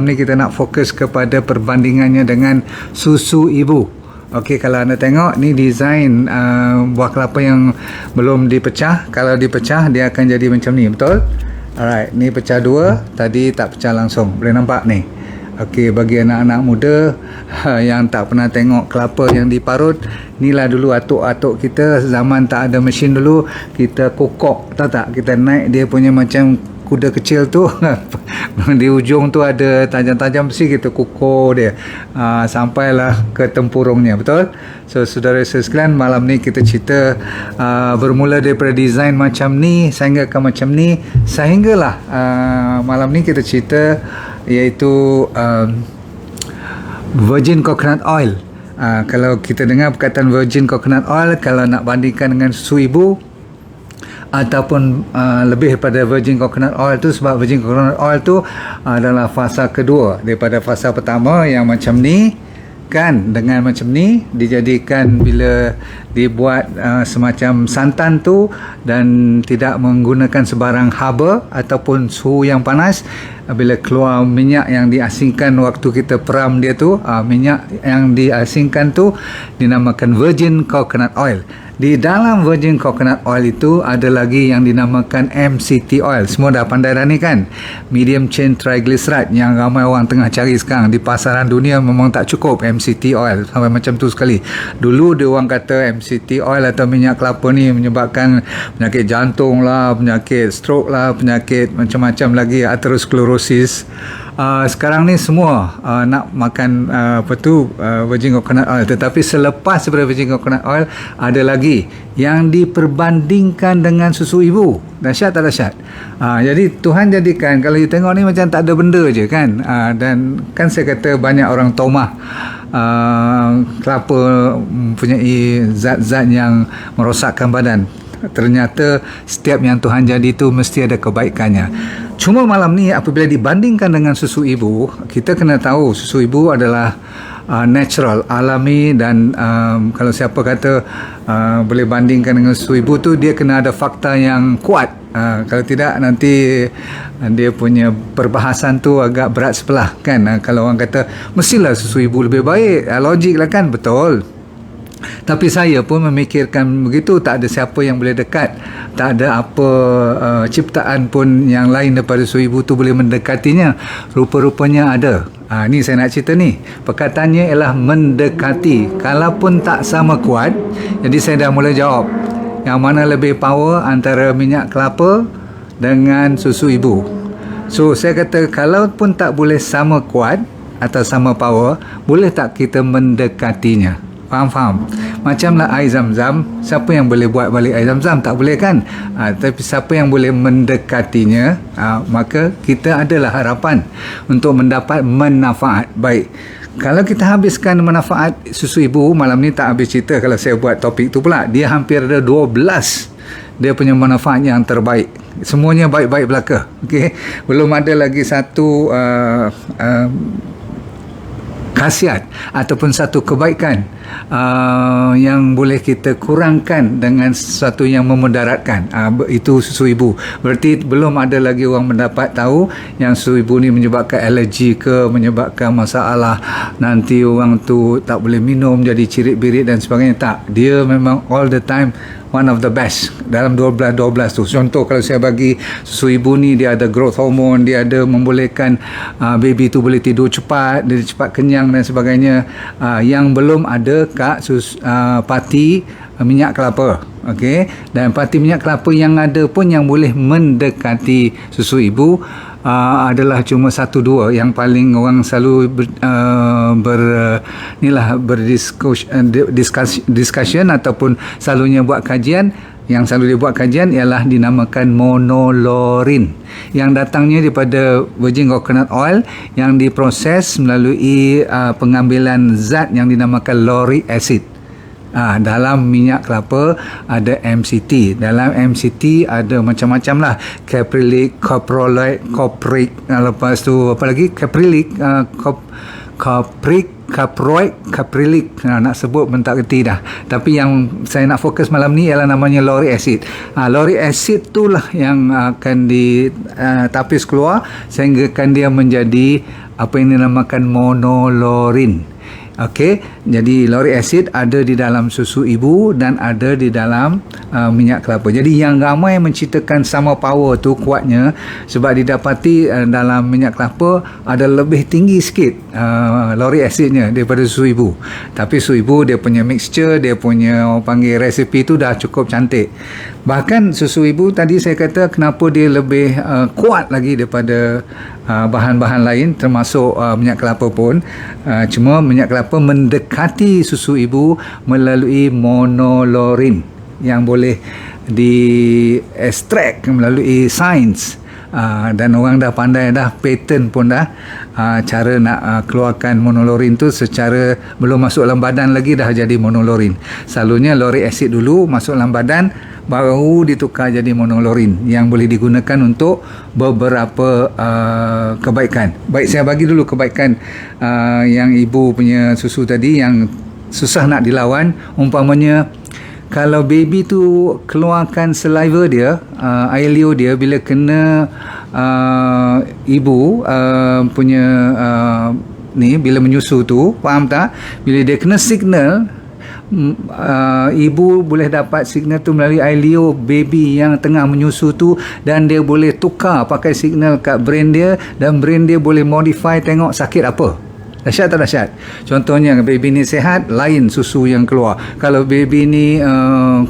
Ni kita nak fokus kepada perbandingannya dengan susu ibu. Okey, kalau anda tengok ni design buah kelapa yang belum dipecah. Kalau dipecah dia akan jadi macam ni, betul? Alright, ni pecah dua, tadi tak pecah langsung. Boleh nampak ni. Okey, bagi anak-anak muda yang tak pernah tengok kelapa yang diparut, inilah dulu atuk-atuk kita zaman tak ada mesin dulu, kita kokok, tahu tak? Kita naik dia punya macam kuda kecil tu di ujung tu ada tajam-tajam besi, kita kukur dia sampailah ke tempurungnya, betul? So saudara-saudara sekalian, malam ni kita cerita bermula daripada design macam ni sehingga ke macam ni, sehinggalah malam ni kita cerita iaitu virgin coconut oil. Kalau kita dengar perkataan virgin coconut oil, kalau nak bandingkan dengan susu ibu ataupun lebih daripada virgin coconut oil tu, sebab virgin coconut oil tu adalah fasa kedua daripada fasa pertama yang macam ni kan, dengan macam ni dijadikan bila dibuat semacam santan tu dan tidak menggunakan sebarang haba ataupun suhu yang panas. Bila keluar minyak yang diasingkan waktu kita peram dia tu, minyak yang diasingkan tu dinamakan virgin coconut oil. Di dalam virgin coconut oil itu ada lagi yang dinamakan MCT oil. Semua dah pandai dah ni kan, medium chain triglyceride, yang ramai orang tengah cari sekarang. Di pasaran dunia memang tak cukup MCT oil sampai macam tu sekali. Dulu dia orang kata MCT oil atau minyak kelapa ni menyebabkan penyakit jantung lah, penyakit stroke lah, penyakit macam-macam lagi, atherosclerosis. Sekarang ni semua nak makan virgin coconut oil. Tetapi selepas daripada virgin coconut oil ada lagi yang diperbandingkan dengan susu ibu. Dahsyat tak dahsyat? Jadi Tuhan jadikan, kalau you tengok ni macam tak ada benda je kan, dan kan saya kata banyak orang tomah kelapa mempunyai zat-zat yang merosakkan badan. Ternyata setiap yang Tuhan jadi itu mesti ada kebaikannya. Cuma malam ni apabila dibandingkan dengan susu ibu, kita kena tahu susu ibu adalah natural, alami, dan kalau siapa kata boleh bandingkan dengan susu ibu tu, dia kena ada fakta yang kuat. Kalau tidak nanti dia punya perbahasan tu agak berat sebelah kan. Kalau orang kata mestilah susu ibu lebih baik, logik lah kan, betul. Tapi saya pun memikirkan begitu, tak ada siapa yang boleh dekat, tak ada apa ciptaan pun yang lain daripada susu ibu tu boleh mendekatinya. Rupa-rupanya ada. Ni saya nak cerita ni. Perkataannya ialah mendekati. Kalaupun tak sama kuat, jadi saya dah mula jawab. Yang mana lebih power antara minyak kelapa dengan susu ibu? So saya kata kalaupun tak boleh sama kuat atau sama power, boleh tak kita mendekatinya? Faham? Macamlah air zam-zam, siapa yang boleh buat balik air zam-zam? Tak boleh kan? Tapi siapa yang boleh mendekatinya, maka kita adalah harapan untuk mendapat manfaat. Baik, kalau kita habiskan manfaat susu ibu, malam ni tak habis cerita kalau saya buat topik tu pula. Dia hampir ada 12 dia punya manfaat yang terbaik. Semuanya baik-baik belaka. Okay? Belum ada lagi satu khasiat ataupun satu kebaikan yang boleh kita kurangkan dengan sesuatu yang memudaratkan. Itu susu ibu. Berarti belum ada lagi orang mendapat tahu yang susu ibu ni menyebabkan alergi ke, menyebabkan masalah nanti orang tu tak boleh minum, jadi cirit-birit dan sebagainya. Tak, dia memang all the time one of the best dalam 12 tu. Contoh, kalau saya bagi susu ibu ni, dia ada growth hormone, dia ada membolehkan baby tu boleh tidur cepat, dia cepat kenyang dan sebagainya. Yang belum ada kat parti minyak kelapa. Okey, dan parti minyak kelapa yang ada pun yang boleh mendekati susu ibu adalah cuma 1-2 yang paling orang selalu berdiscussion ataupun selalunya buat kajian. Yang selalu dibuat kajian ialah dinamakan monolorin, yang datangnya daripada virgin coconut oil yang diproses melalui pengambilan zat yang dinamakan lauric acid. Dalam minyak kelapa ada MCT. Dalam MCT ada macam-macam lah, caprylic, coprolite, copric, lepas tu apa lagi, caprylic, caproic, caprylic, nak sebut pun tak kerti dah. Tapi yang saya nak fokus malam ni ialah namanya lauric acid. Lauric acid itulah yang akan ditapis keluar sehingga kan dia menjadi apa yang dinamakan monolorin. Okey, jadi lauric acid ada di dalam susu ibu dan ada di dalam minyak kelapa. Jadi yang ramai menceritakan sama power tu kuatnya sebab didapati dalam minyak kelapa ada lebih tinggi sikit lauric acidnya daripada susu ibu. Tapi susu ibu dia punya mixture, dia punya orang panggil resipi tu dah cukup cantik. Bahkan susu ibu tadi saya kata kenapa dia lebih kuat lagi daripada bahan-bahan lain termasuk minyak kelapa pun. Cuma minyak kelapa mendekati susu ibu melalui monolorin yang boleh di extract melalui sains. Dan orang dah pandai dah, patent pun dah cara nak keluarkan monolorin tu secara belum masuk dalam badan lagi dah jadi monolorin. Selalunya lauric acid dulu masuk dalam badan baru ditukar jadi monolorin yang boleh digunakan untuk beberapa kebaikan. Baik, saya bagi dulu kebaikan yang ibu punya susu tadi yang susah nak dilawan. Umpamanya kalau baby tu keluarkan saliva dia, air liur dia bila kena ibu punya ni, bila menyusu tu, faham tak? Bila dia kena signal, ibu boleh dapat signal tu melalui air liur baby yang tengah menyusu tu, dan dia boleh tukar pakai signal kat brain dia, dan brain dia boleh modify tengok sakit apa. Dahsyat tak dahsyat? Contohnya baby ni sihat, lain susu yang keluar. Kalau baby ni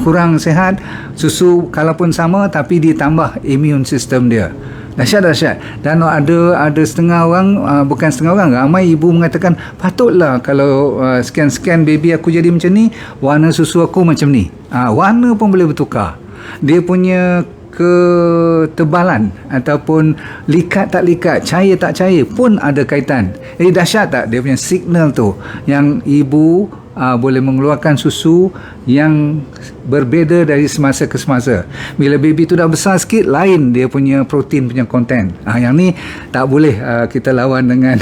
kurang sihat, susu kalaupun sama tapi ditambah immune system dia. Dahsyat. Dan ada setengah orang, bukan setengah orang, ramai ibu mengatakan patutlah kalau scan baby aku jadi macam ni, warna susu aku macam ni. Warna pun boleh bertukar. Dia punya ketebalan ataupun likat tak likat, cair tak cair pun ada kaitan. Jadi dahsyat tak dia punya signal tu, yang ibu boleh mengeluarkan susu yang berbeza dari semasa ke semasa. Bila baby tu dah besar sikit, lain dia punya protein punya konten. Yang ni tak boleh kita lawan dengan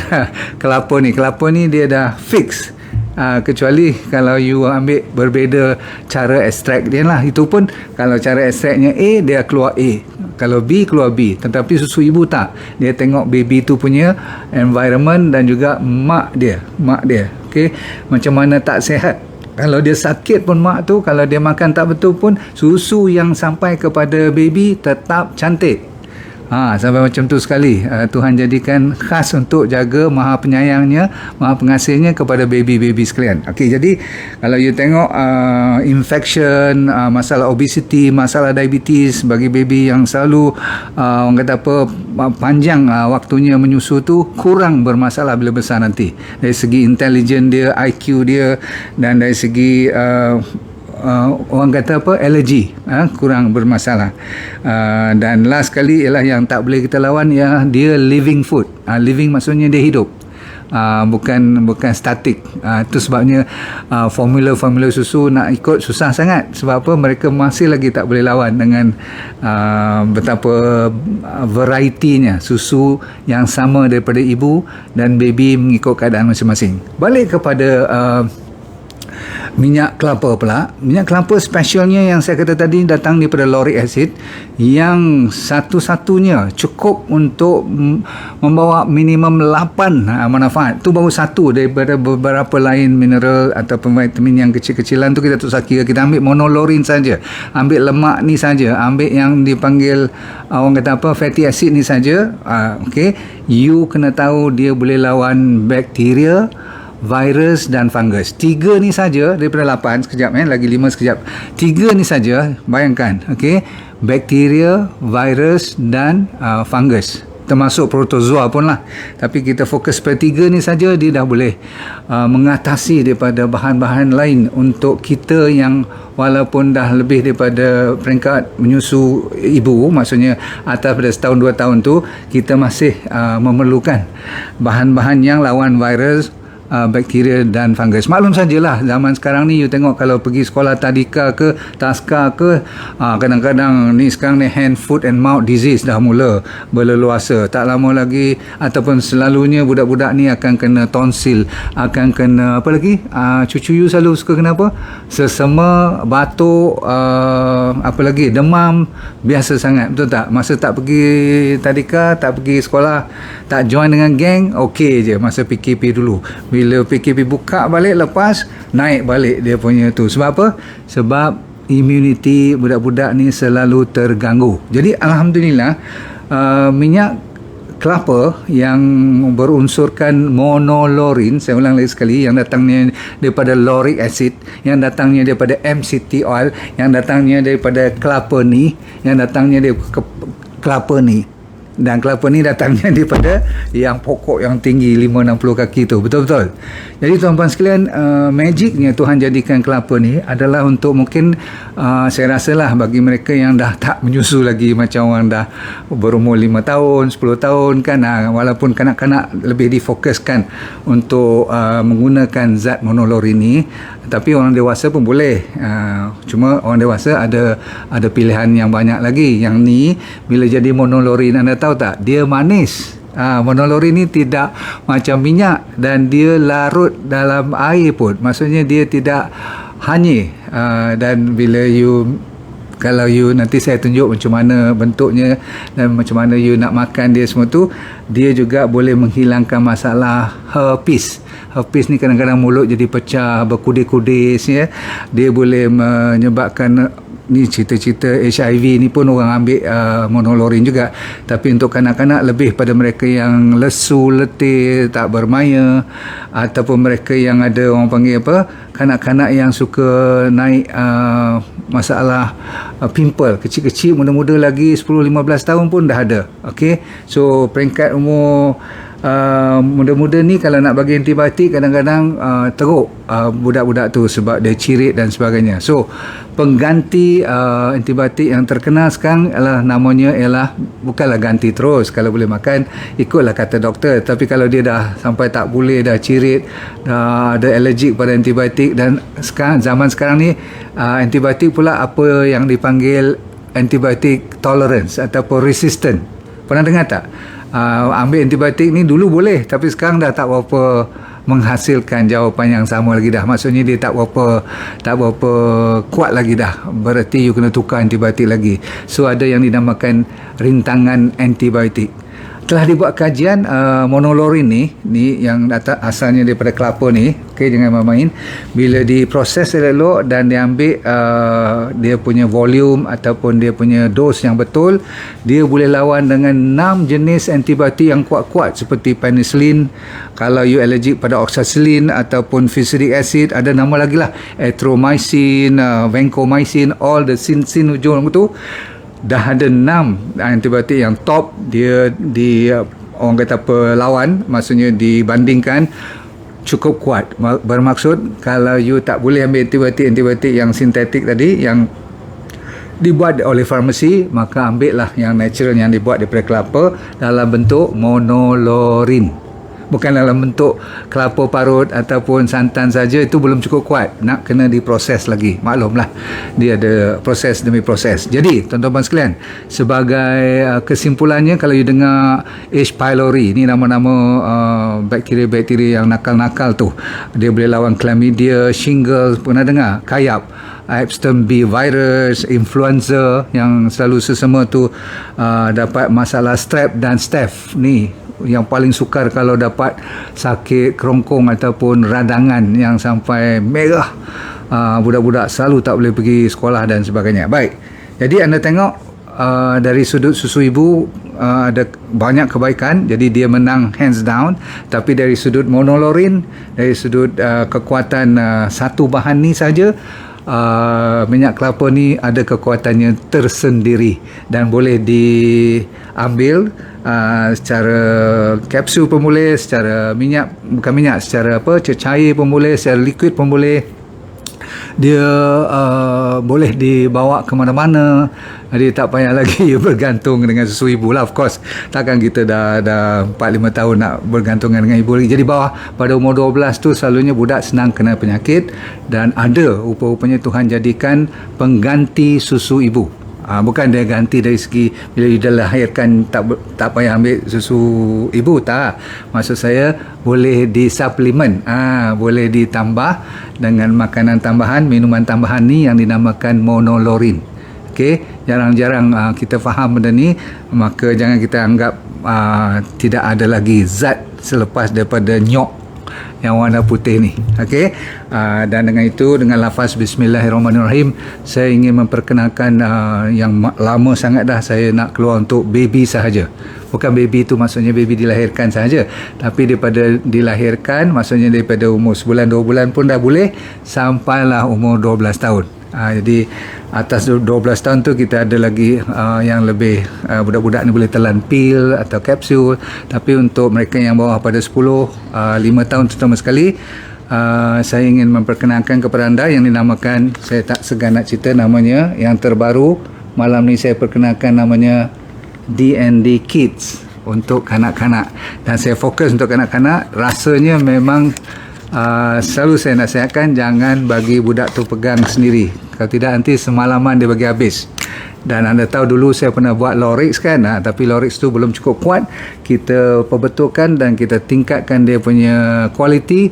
kelapa ni. Kelapa ni dia dah fix. Kecuali kalau you ambil berbeza cara ekstrak dia lah. Itu pun kalau cara ekstraknya A, dia keluar A, kalau B keluar B. Tetapi susu ibu tak, dia tengok baby tu punya environment dan juga mak dia. Okay? Macam mana tak sihat, kalau dia sakit pun mak tu, kalau dia makan tak betul pun, susu yang sampai kepada baby tetap cantik. Sampai macam tu sekali. Tuhan jadikan khas untuk jaga maha penyayangnya, maha pengasihnya kepada baby-baby sekalian. Okey, jadi kalau you tengok infection, masalah obesity, masalah diabetes bagi baby yang selalu orang kata apa, panjang waktunya menyusu tu, kurang bermasalah bila besar nanti. Dari segi intelligent dia, IQ dia, dan dari segi orang kata apa, allergy kurang bermasalah. Dan last sekali ialah yang tak boleh kita lawan, ya dia living food. Living maksudnya dia hidup, bukan statik. Itu sebabnya formula susu nak ikut susah sangat. Sebab apa? Mereka masih lagi tak boleh lawan dengan betapa varietinya susu yang sama daripada ibu dan baby mengikut keadaan masing-masing. Balik kepada minyak kelapa pula. Minyak kelapa specialnya yang saya kata tadi datang daripada lauric acid, yang satu-satunya cukup untuk membawa minimum 8 manfaat. Itu baru satu daripada beberapa lain mineral atau vitamin yang kecil-kecilan tu kita tak usah kira. Kita ambil monolorin saja, ambil lemak ni saja, ambil yang dipanggil orang kata apa, fatty acid ni saja. Okay, you kena tahu dia boleh lawan bakteria, virus dan fungus. 3 ni saja daripada 8, sekejap lagi 5 sekejap. 3 ni saja, bayangkan, okey, bakteria, virus dan fungus, termasuk protozoa pun lah. Tapi kita fokus pada 3 ni saja, dia dah boleh mengatasi daripada bahan-bahan lain untuk kita yang walaupun dah lebih daripada peringkat menyusu ibu, maksudnya atas pada setahun 2 tahun tu, kita masih memerlukan bahan-bahan yang lawan virus, bakteria dan fungus. Maklum sajalah zaman sekarang ni you tengok kalau pergi sekolah tadika ke taska ke, kadang-kadang ni sekarang ni hand, foot and mouth disease dah mula berleluasa. Tak lama lagi ataupun selalunya budak-budak ni akan kena tonsil, akan kena apa lagi, cucu you selalu suka kena apa, sesama, batuk, apa lagi, demam, biasa sangat, betul tak? Masa tak pergi tadika, tak pergi sekolah, tak join dengan geng, okey je masa PKP dulu. Bila PKP buka balik, lepas naik balik dia punya tu. Sebab apa? Sebab immunity budak-budak ni selalu terganggu. Jadi alhamdulillah, minyak kelapa yang berunsurkan monolorin, saya ulang lagi sekali, yang datangnya daripada lauric acid, yang datangnya daripada MCT oil, yang datangnya daripada kelapa ni, yang datangnya daripada kelapa ni, dan kelapa ni datangnya daripada yang pokok yang tinggi 5-60 kaki tu. Betul-betul. Jadi tuan-tuan sekalian, magicnya Tuhan jadikan kelapa ni adalah untuk mungkin saya rasalah bagi mereka yang dah tak menyusu lagi, macam orang dah berumur 5 tahun 10 tahun kan, walaupun kanak-kanak lebih difokuskan untuk menggunakan zat monolorin ni, tapi orang dewasa pun boleh. Cuma orang dewasa ada pilihan yang banyak lagi. Yang ni bila jadi monolorin, anda tahu tak, dia manis. Monolorin ni tidak macam minyak dan dia larut dalam air pun. Maksudnya dia tidak hanyir. Dan bila kalau you nanti saya tunjuk macam mana bentuknya dan macam mana you nak makan dia semua tu, dia juga boleh menghilangkan masalah herpes. Herpes ni kadang-kadang mulut jadi pecah, berkudis-kudis ya. Dia boleh menyebabkan ni cerita-cerita HIV ni pun orang ambil monolorin juga. Tapi untuk kanak-kanak, lebih pada mereka yang lesu, letih, tak bermaya, ataupun mereka yang ada orang panggil apa, kanak-kanak yang suka naik masalah pimple kecil-kecil, muda-muda lagi 10-15 tahun pun dah ada. Okey, so peringkat umur muda-muda ni kalau nak bagi antibiotik kadang-kadang teruk budak-budak tu sebab dia cirit dan sebagainya. So pengganti antibiotik yang terkenal sekarang namanya ialah, bukanlah ganti terus, kalau boleh makan ikutlah kata doktor, tapi kalau dia dah sampai tak boleh, dah cirit, dah ada allergic pada antibiotik, dan sekarang zaman sekarang ni antibiotik pula apa yang dipanggil antibiotik tolerance ataupun resistant. Pernah dengar tak? Ambil antibiotik ni dulu boleh, tapi sekarang dah tak berapa menghasilkan jawapan yang sama lagi dah. Maksudnya dia tak berapa kuat lagi dah. Berarti you kena tukar antibiotik lagi. So ada yang dinamakan rintangan antibiotik. Telah dibuat kajian monolorin ni yang asalnya daripada kelapa ni, okey, jangan main-main. Bila diproses elok dan diambil dia punya volume ataupun dia punya dos yang betul, dia boleh lawan dengan 6 jenis antibiotik yang kuat-kuat seperti penicillin. Kalau you allergic pada oxacillin ataupun fusidic acid, ada nama lagi lah, erythromycin, vancomycin, all the sin ujung tu. Dah ada 6 antibiotik yang top, dia orang kata apa, lawan, maksudnya dibandingkan cukup kuat. Bermaksud kalau you tak boleh ambil antibiotik yang sintetik tadi, yang dibuat oleh farmasi, maka ambil lah yang natural yang dibuat daripada kelapa dalam bentuk monolorin. Bukan dalam bentuk kelapa parut ataupun santan saja, itu belum cukup kuat, nak kena diproses lagi. Maklumlah, dia ada proses demi proses. Jadi tuan-tuan sekalian, sebagai kesimpulannya, kalau you dengar H. pylori, ni nama-nama bakteria-bakteria yang nakal-nakal tu, dia boleh lawan chlamydia, shingles, pernah dengar, kayap, Epstein B virus, influenza, yang selalu sesama tu dapat masalah strep dan staph ni yang paling sukar kalau dapat sakit kerongkong ataupun radangan yang sampai merah. Budak-budak selalu tak boleh pergi sekolah dan sebagainya. Baik, jadi anda tengok dari sudut susu ibu ada banyak kebaikan, jadi dia menang hands down. Tapi dari sudut monolorin, dari sudut kekuatan satu bahan ni saja, minyak kelapa ni ada kekuatannya tersendiri dan boleh diambil secara kapsul pun boleh, secara minyak, bukan minyak, secara cecair pun boleh, secara liquid pun boleh, dia boleh dibawa ke mana-mana. Dia tak payah lagi bergantung dengan susu ibu lah. Of course, takkan kita dah 4-5 tahun nak bergantungan dengan ibu lagi. Jadi bawah pada umur 12 tu selalunya budak senang kena penyakit, dan ada rupa-rupanya Tuhan jadikan pengganti susu ibu. Bukan dia ganti dari segi bila dia lahirkan tak payah ambil susu ibu, tak. Maksud saya boleh disuplemen, boleh ditambah dengan makanan tambahan, minuman tambahan ni yang dinamakan monolorin. Okey, jarang-jarang kita faham benda ni, maka jangan kita anggap tidak ada lagi zat selepas daripada nyok yang warna putih ni. Okey, dan dengan itu, dengan lafaz Bismillahirrahmanirrahim, saya ingin memperkenalkan yang lama sangat dah saya nak keluar untuk baby sahaja. Bukan baby tu maksudnya baby dilahirkan sahaja, tapi daripada dilahirkan maksudnya daripada umur sebulan 2 bulan pun dah boleh sampailah umur 12 tahun. Jadi atas 12 tahun tu kita ada lagi yang lebih, budak-budak ni boleh telan pil atau kapsul. Tapi untuk mereka yang bawah pada 10, 5 tahun terutama sekali, saya ingin memperkenalkan kepada anda yang dinamakan, saya tak segan nak cerita namanya, yang terbaru malam ni saya perkenalkan, namanya D&D Kids untuk kanak-kanak. Dan saya fokus untuk kanak-kanak. Rasanya memang selalu saya nasihatkan jangan bagi budak tu pegang sendiri. Kalau tidak nanti semalaman dia bagi habis. Dan anda tahu dulu saya pernah buat Lorix kan, tapi Lorix tu belum cukup kuat. Kita perbetulkan dan kita tingkatkan dia punya quality.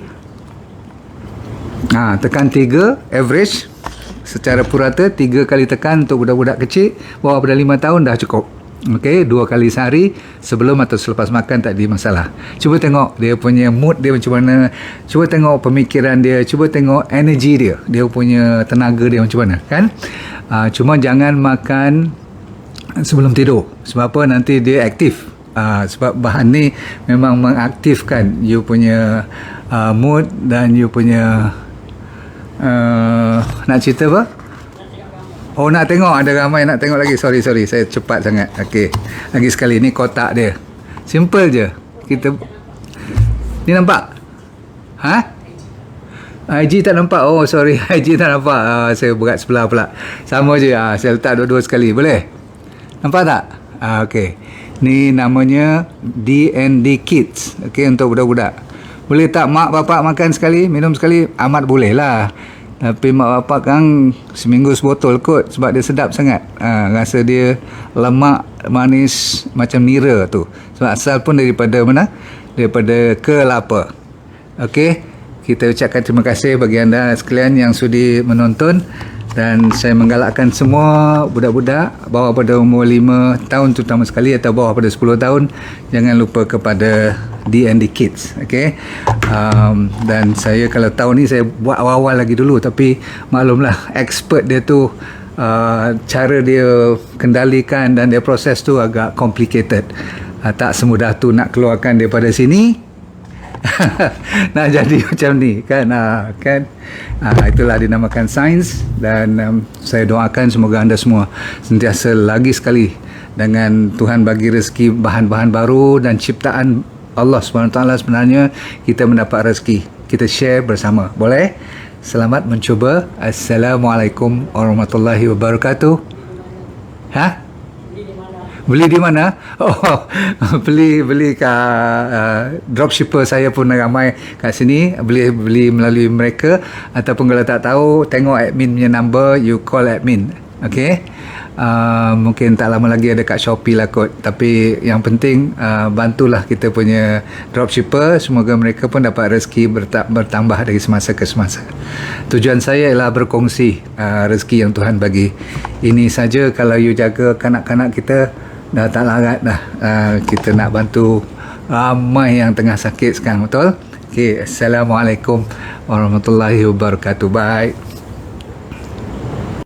Tekan 3 average secara purata, 3 kali tekan untuk budak-budak kecil bawah pada 5 tahun dah cukup. Okey, 2 kali sehari, sebelum atau selepas makan tak ada masalah. Cuba tengok dia punya mood dia macam mana, cuba tengok pemikiran dia, cuba tengok energi dia, dia punya tenaga dia macam mana kan. Cuma jangan makan sebelum tidur. Sebab apa? Nanti dia aktif. Sebab bahan ni memang mengaktifkan you punya mood dan you punya nak cerita apa? Oh, nak tengok, ada ramai nak tengok lagi. Sorry saya cepat sangat. Okey, lagi sekali, ni kotak dia, simple je. Kita ni nampak IG tak nampak. Oh sorry, IG tak nampak. Saya berat sebelah pula. Sama je, saya letak dua-dua sekali. Boleh nampak tak? Okey, ni namanya D&D Kids. Okey, untuk budak-budak. Boleh tak mak bapak makan sekali, minum sekali? Amat boleh lah. Tapi mak bapak kan seminggu sebotol kot, sebab dia sedap sangat. Rasa dia lemak, manis macam nira tu. Sebab asal pun daripada mana? Daripada kelapa. Okey, kita ucapkan terima kasih bagi anda sekalian yang sudi menonton. Dan saya menggalakkan semua budak-budak bawah pada umur 5 tahun terutama sekali, atau bawah pada 10 tahun, jangan lupa kepada D&D Kids. Okay? Dan saya kalau tahun ni saya buat awal-awal lagi dulu, tapi maklumlah expert dia tu, cara dia kendalikan dan dia proses tu agak complicated. Tak semudah tu nak keluarkan daripada sini nak jadi macam ni kan. Itulah dinamakan sains. Dan saya doakan semoga anda semua sentiasa lagi sekali dengan Tuhan bagi rezeki bahan-bahan baru dan ciptaan Allah SWT. Sebenarnya kita mendapat rezeki, kita share bersama. Boleh? Selamat mencuba. Assalamualaikum warahmatullahi wabarakatuh. Beli di mana? Oh, beli kat dropshipper saya pun ramai kat sini. Beli melalui mereka. Ataupun kalau tak tahu, tengok admin punya number, you call admin. Okay? Mungkin tak lama lagi ada kat Shopee lah kot. Tapi yang penting bantulah kita punya dropshipper. Semoga mereka pun dapat rezeki bertambah dari semasa ke semasa. Tujuan saya ialah berkongsi rezeki yang Tuhan bagi. Ini saja. Kalau you jaga kanak-kanak kita, dah tak larat dah. Kita nak bantu ramai yang tengah sakit sekarang. Betul? Okay. Assalamualaikum warahmatullahi wabarakatuh. Bye.